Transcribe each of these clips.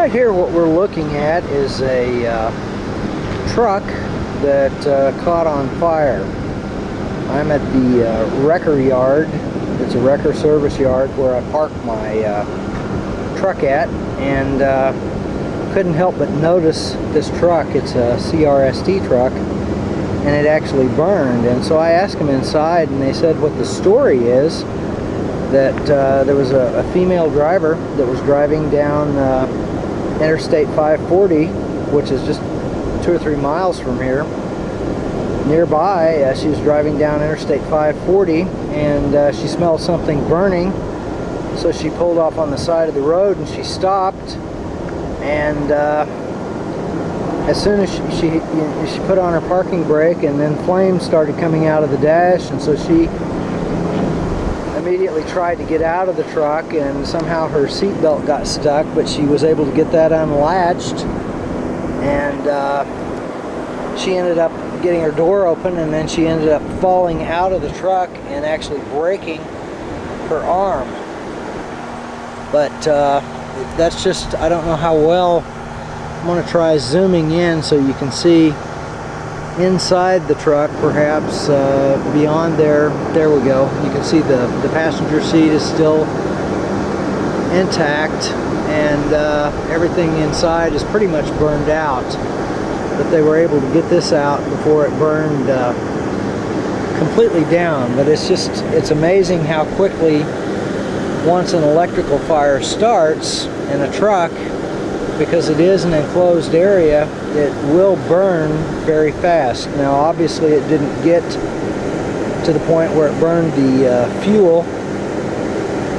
Right here, what we're looking at is a truck that caught on fire. I'm at the wrecker yard. It's a wrecker service yard where I park my truck at, and couldn't help but notice this truck. It's a CRST truck, and it actually burned. And so I asked them inside, and they said what the story is, that there was a female driver that was driving down Interstate 540, which is just 2 or 3 miles from here. Nearby, she was driving down Interstate 540, and she smelled something burning, so she pulled off on the side of the road and she stopped. And as soon as she put on her parking brake, and then flames started coming out of the dash, and so she immediately tried to get out of the truck, and somehow her seatbelt got stuck, but she was able to get that unlatched, and she ended up getting her door open, and then she ended up falling out of the truck and actually breaking her arm. But that's just, I don't know how well. I'm going to try zooming in so you can see inside the truck, perhaps beyond there. There we go. You can see the passenger seat is still intact, and everything inside is pretty much burned out. But they were able to get this out before it burned completely down. But it's amazing how quickly, once an electrical fire starts in a truck, because it is an enclosed area, it will burn very fast. Now obviously it didn't get to the point where it burned the fuel.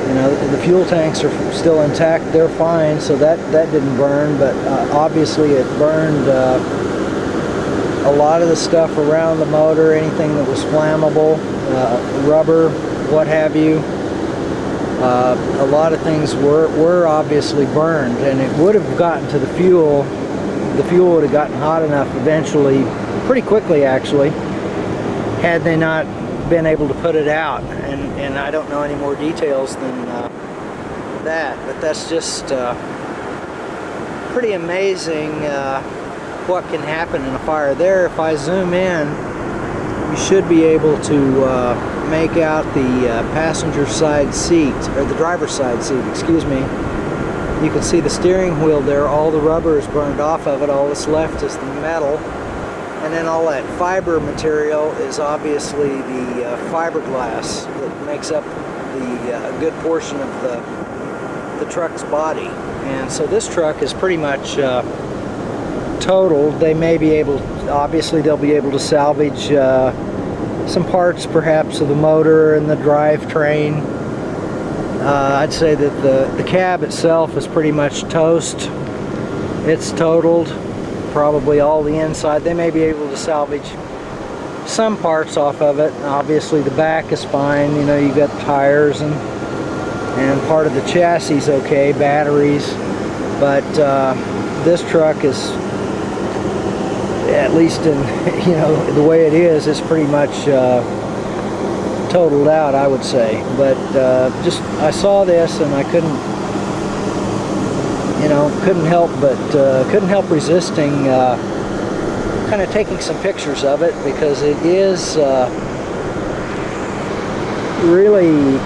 You know, the fuel tanks are still intact, they're fine, so that didn't burn, but obviously it burned a lot of the stuff around the motor, anything that was flammable, rubber, what have you. A lot of things were obviously burned, and it would have gotten to the fuel. The fuel would have gotten hot enough eventually, pretty quickly actually, had they not been able to put it out. And I don't know any more details than that, but that's just pretty amazing what can happen in a fire. There, if I zoom in, you should be able to make out the passenger side seat, or the driver's side seat, excuse me. You can see the steering wheel there. All the rubber is burned off of it. All that's left is the metal, and then all that fiber material is obviously the fiberglass that makes up the good portion of the truck's body. And so this truck is pretty much totaled. They may be able, obviously they'll be able to salvage some parts perhaps of the motor and the drivetrain. I'd say that the cab itself is pretty much toast. It's totaled, probably all the inside. They may be able to salvage some parts off of it. Obviously the back is fine, you know, you got tires and part of the chassis is okay, batteries, but this truck is, at least in, you know, the way it is, it's pretty much totaled out, I would say. But just, I saw this and I couldn't help resisting kind of taking some pictures of it, because it is really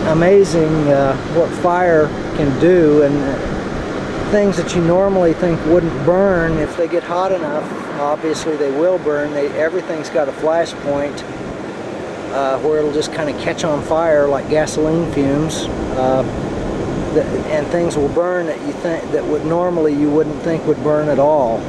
amazing what fire can do, and things that you normally think wouldn't burn, if they get hot enough, obviously they will burn. Everything's got a flash point where it'll just kind of catch on fire like gasoline fumes, and things will burn that you think that would normally you wouldn't think would burn at all.